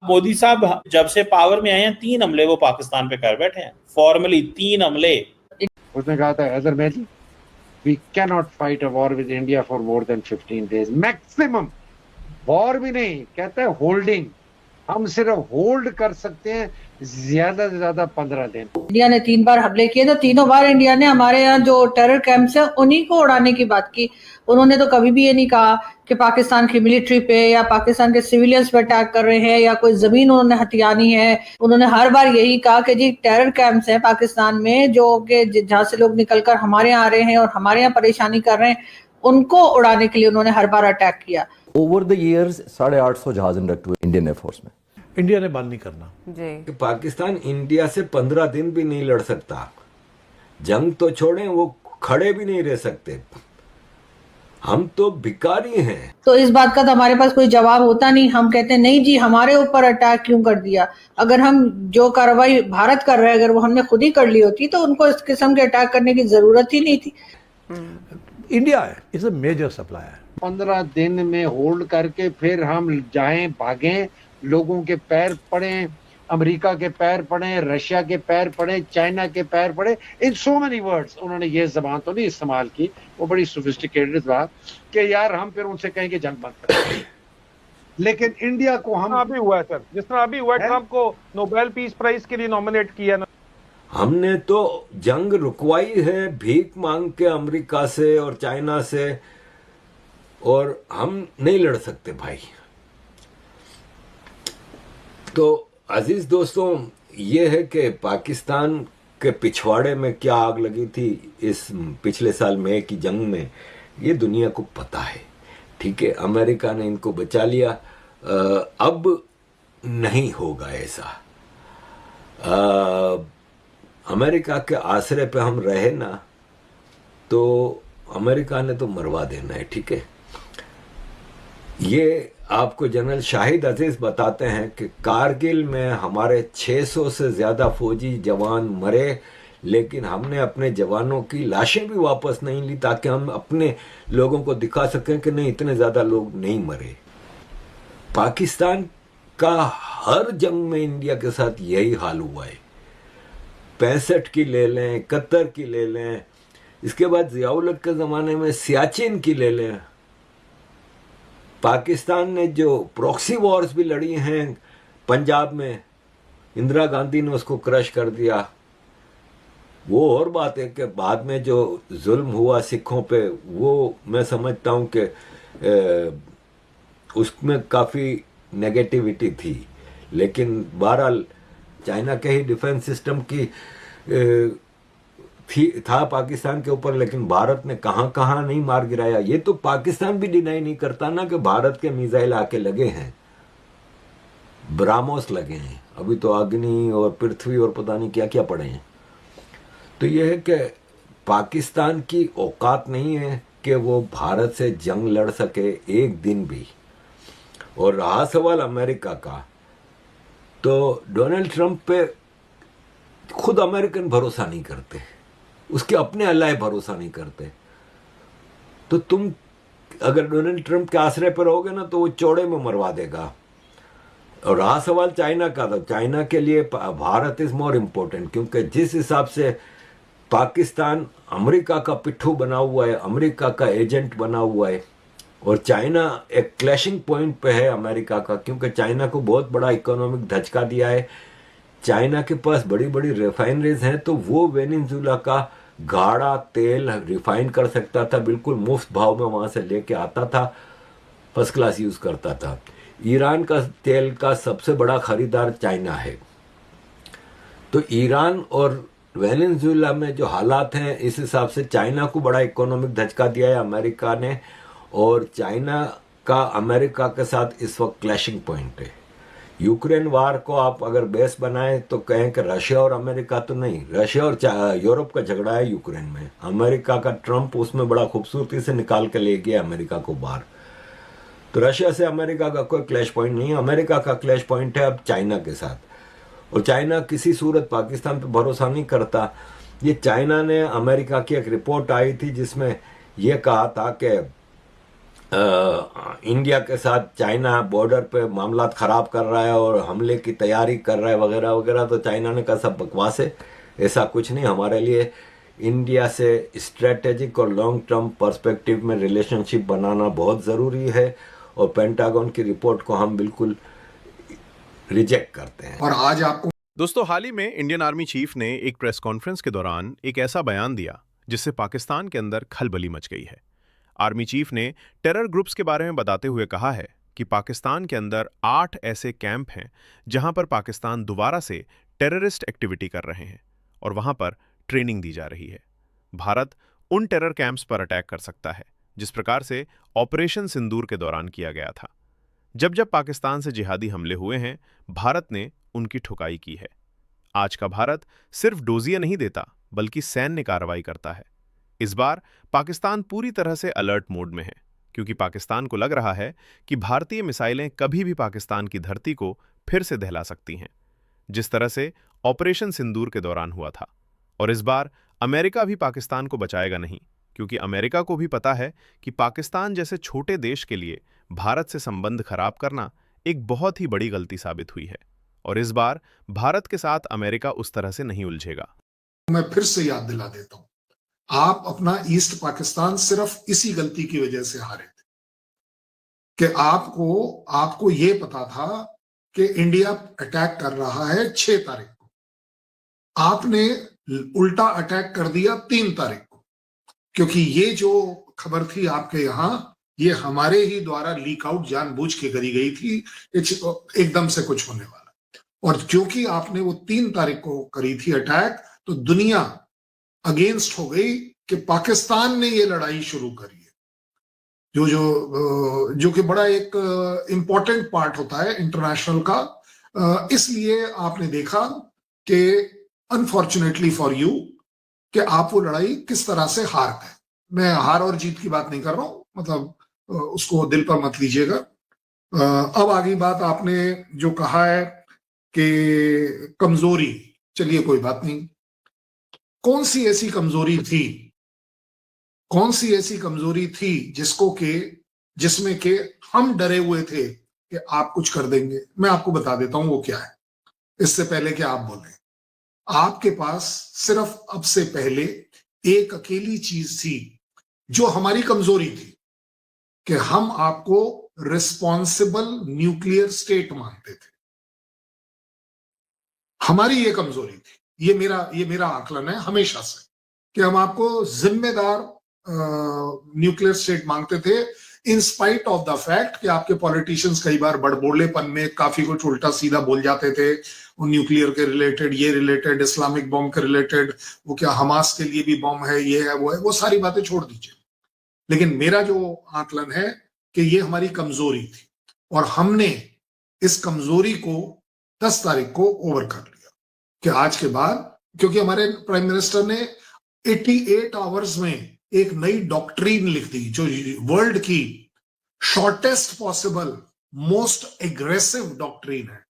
मोदी साहब जब से पावर में आए हैं 3 हमले वो पाकिस्तान पे कर बैठे हैं, फॉर्मली 3 हमले। उसने कहा था अजहर मैजी, we can not fight a war with India for more than 15 days maximum. War भी नहीं, कहते हैं होल्डिंग, हम सिर्फ होल्ड कर सकते हैं ज्यादा से ज्यादा 15 दिन। इंडिया ने 3 बार हमले किए, तो तीनों बार इंडिया ने हमारे यहाँ जो टेरर कैंप्स है उन्हीं को उड़ाने की बात की। उन्होंने तो कभी भी ये नहीं कहा कि पाकिस्तान की मिलिट्री पे या पाकिस्तान के सिविलियंस पे अटैक कर रहे हैं या कोई जमीन उन्होंने हथियानी है। उन्होंने हर बार यही कहा कि जी टेरर कैंप्स हैं पाकिस्तान में जो कि जहाँ से लोग निकलकर हमारे यहाँ आ रहे हैं और हमारे यहाँ परेशानी कर रहे हैं, उनको उड़ाने के लिए उन्होंने हर बार अटैक किया। ओवर द ईयर्स 850 जहाज इंडक्ट हुए इंडियन एयरफोर्स में। इंडिया ने बंद नहीं करना कि पाकिस्तान इंडिया से 15 दिन भी नहीं लड़ सकता। जंग तो छोड़ें, वो खड़े भी नहीं रह सकते। हम तो भिखारी हैं। तो इस बात का तो हमारे पास कोई जवाब होता नहीं। हम कहते हैं नहीं जी, हमारे ऊपर अटैक क्यों कर दिया? अगर हम जो कार्रवाई भारत कर रहे हैं अगर वो हमने खुद ही कर ली होती तो उनको इस किस्म के अटैक करने की जरूरत ही नहीं थी। India is a major supplier. 15 दिन में होल्ड करके फिर हम जाएं, भागें, लोगों के पैर पड़े, अमेरिका के पैर पड़े, रशिया के पैर पड़े, चाइना के पैर पड़े। इन सो मेनी वर्ड्स उन्होंने ये जबान तो नहीं इस्तेमाल की, वो बड़ी सोफिस्टिकेटेड बात कि यार हम फिर उनसे कहें कि जंग बंद करें। लेकिन इंडिया को हम अभी हुआ है सर, जिस तरह अभी हुआ है, ट्रंप को नोबेल पीस प्राइज के लिए नॉमिनेट किया ना। हमने तो जंग रुकवाई है भीख मांग के अमेरिका से और चाइना से, और हम नहीं लड़ सकते भाई। तो अजीज दोस्तों, ये है कि पाकिस्तान के पिछवाड़े में क्या आग लगी थी इस पिछले साल मई की जंग में, ये दुनिया को पता है। ठीक है, अमेरिका ने इनको बचा लिया। अब नहीं होगा ऐसा। अमेरिका के आसरे पे हम रहे ना, तो अमेरिका ने तो मरवा देना है। ठीक है, ये आपको जनरल शाहिद अजीज बताते हैं कि कारगिल में हमारे 600 से ज्यादा फौजी जवान मरे, लेकिन हमने अपने जवानों की लाशें भी वापस नहीं ली ताकि हम अपने लोगों को दिखा सकें कि नहीं, इतने ज्यादा लोग नहीं मरे। पाकिस्तान का हर जंग में इंडिया के साथ यही हाल हुआ है। 65 की ले लें, 71 की ले लें, इसके बाद जियाउल हक के जमाने में सियाचिन की ले लें। पाकिस्तान ने जो प्रॉक्सी वॉर्स भी लड़ी हैं पंजाब में, इंदिरा गांधी ने उसको क्रश कर दिया। वो और बात है कि बाद में जो जुल्म हुआ सिखों पे, वो मैं समझता हूं कि उसमें काफ़ी नेगेटिविटी थी, लेकिन बहरहाल चाइना के ही डिफेंस सिस्टम की था पाकिस्तान के ऊपर, लेकिन भारत ने कहां कहां नहीं मार गिराया। ये तो पाकिस्तान भी डिनाई नहीं करता ना कि भारत के मिसाइल आके लगे हैं, ब्राह्मोस लगे हैं, अभी तो अग्नि और पृथ्वी और पता नहीं क्या क्या पड़े हैं। तो यह है कि पाकिस्तान की औकात नहीं है कि वो भारत से जंग लड़ सके एक दिन भी। और रहा सवाल अमेरिका का, तो डोनाल्ड ट्रंप पे खुद अमेरिकन भरोसा नहीं करते, उसके अपने अल्लाह भरोसा नहीं करते। तो तुम अगर डोनाल्ड ट्रंप के आश्रय पर रहोगे ना, तो वो चौड़े में मरवा देगा। और रहा सवाल चाइना का, तो चाइना के लिए भारत इज मोर इम्पोर्टेंट, क्योंकि जिस हिसाब से पाकिस्तान अमेरिका का पिट्ठू बना हुआ है, अमेरिका का एजेंट बना हुआ है, और चाइना एक क्लैशिंग पॉइंट पे है अमेरिका का, क्योंकि चाइना को बहुत बड़ा इकोनॉमिक धचका दिया है। चाइना के पास बड़ी बड़ी रिफाइनरीज हैं, तो वो वेनेजुएला का गाढ़ा तेल रिफाइन कर सकता था, बिल्कुल मुफ्त भाव में वहां से लेके आता था, फर्स्ट क्लास यूज करता था। ईरान का तेल का सबसे बड़ा खरीदार चाइना है। तो ईरान और वेनेजुएला में जो हालात हैं, इस हिसाब से चाइना को बड़ा इकोनॉमिक धचका दिया है अमेरिका ने, और चाइना का अमेरिका के साथ इस वक्त क्लैशिंग पॉइंट है। यूक्रेन वार को आप अगर बेस बनाएं तो कहें कि रशिया और अमेरिका तो नहीं, रशिया और यूरोप का झगड़ा है यूक्रेन में। अमेरिका का ट्रंप उसमें बड़ा खूबसूरती से निकाल के ले गया अमेरिका को बाहर। तो रशिया से अमेरिका का कोई क्लैश पॉइंट नहीं है। अमेरिका का क्लैश पॉइंट है अब चाइना के साथ, और चाइना किसी सूरत पाकिस्तान पर भरोसा नहीं करता। ये चाइना ने, अमेरिका की एक रिपोर्ट आई थी जिसमें यह कहा था कि इंडिया के साथ चाइना बॉर्डर पे मामला खराब कर रहा है और हमले की तैयारी कर रहा है वगैरह वगैरह, तो चाइना ने कहा सब बकवास है, ऐसा कुछ नहीं। हमारे लिए इंडिया से स्ट्रेटेजिक और लॉन्ग टर्म पर्सपेक्टिव में रिलेशनशिप बनाना बहुत ज़रूरी है और पेंटागन की रिपोर्ट को हम बिल्कुल रिजेक्ट करते हैं। और आज आपको दोस्तों, हाल ही में इंडियन आर्मी चीफ ने एक प्रेस कॉन्फ्रेंस के दौरान एक ऐसा बयान दिया जिससे पाकिस्तान के अंदर खलबली मच गई है। आर्मी चीफ ने टेरर ग्रुप्स के बारे में बताते हुए कहा है कि पाकिस्तान के अंदर 8 ऐसे कैंप हैं जहां पर पाकिस्तान दोबारा से टेररिस्ट एक्टिविटी कर रहे हैं और वहां पर ट्रेनिंग दी जा रही है। भारत उन टेरर कैंप्स पर अटैक कर सकता है जिस प्रकार से ऑपरेशन सिंदूर के दौरान किया गया था। जब जब पाकिस्तान से जिहादी हमले हुए हैं, भारत ने उनकी ठुकाई की है। आज का भारत सिर्फ डोजिया नहीं देता बल्कि सैन्य कार्रवाई करता है। इस बार पाकिस्तान पूरी तरह से अलर्ट मोड में है क्योंकि पाकिस्तान को लग रहा है कि भारतीय मिसाइलें कभी भी पाकिस्तान की धरती को फिर से दहला सकती हैं, जिस तरह से ऑपरेशन सिंदूर के दौरान हुआ था। और इस बार अमेरिका भी पाकिस्तान को बचाएगा नहीं, क्योंकि अमेरिका को भी पता है कि पाकिस्तान जैसे छोटे देश के लिए भारत से संबंध खराब करना एक बहुत ही बड़ी गलती साबित हुई है। और इस बार भारत के साथ अमेरिका उस तरह से नहीं उलझेगा। मैं फिर से याद दिला देता हूं, आप अपना ईस्ट पाकिस्तान सिर्फ इसी गलती की वजह से हारे थे कि आपको यह पता था कि इंडिया अटैक कर रहा है 6 तारीख को, आपने उल्टा अटैक कर दिया 3 तारीख को, क्योंकि ये जो खबर थी आपके यहां, ये हमारे ही द्वारा लीक आउट जानबूझ के करी गई थी, एकदम से कुछ होने वाला। और क्योंकि आपने वो 3 तारीख को करी थी अटैक, तो दुनिया अगेंस्ट हो गई कि पाकिस्तान ने ये लड़ाई शुरू करी है, जो कि बड़ा एक इंपॉर्टेंट पार्ट होता है इंटरनेशनल का। इसलिए आपने देखा कि अनफॉर्चुनेटली फॉर यू कि आप वो लड़ाई किस तरह से हार गए। मैं हार और जीत की बात नहीं कर रहा हूं, मतलब उसको दिल पर मत लीजिएगा। अब आगे बात आपने जो कहा है कि कमजोरी, चलिए कोई बात नहीं। कौन सी ऐसी कमजोरी थी जिसमें के हम डरे हुए थे कि आप कुछ कर देंगे? मैं आपको बता देता हूं वो क्या है, इससे पहले कि आप बोलें। आपके पास सिर्फ अब से पहले एक अकेली चीज थी जो हमारी कमजोरी थी कि हम आपको रिस्पॉन्सिबल न्यूक्लियर स्टेट मानते थे। हमारी ये कमजोरी थी, ये मेरा आकलन है हमेशा से कि हम आपको जिम्मेदार न्यूक्लियर स्टेट मांगते थे, in spite of the fact कि आपके पॉलिटिशियंस कई बार बड़बोलेपन में काफी कुछ उल्टा सीधा बोल जाते थे, वो न्यूक्लियर के रिलेटेड, ये रिलेटेड, इस्लामिक बॉम्ब के रिलेटेड, वो क्या हमास के लिए भी बॉम्ब है, ये है, वो सारी बातें छोड़ दीजिए। लेकिन मेरा जो आकलन है कि ये हमारी कमजोरी थी और हमने इस कमजोरी को 10 तारीख को ओवर कर लिया कि आज के बाद, क्योंकि हमारे प्राइम मिनिस्टर ने 88 आवर्स में एक नई डॉक्ट्रीन लिख दी जो वर्ल्ड की shortest possible most aggressive doctrine है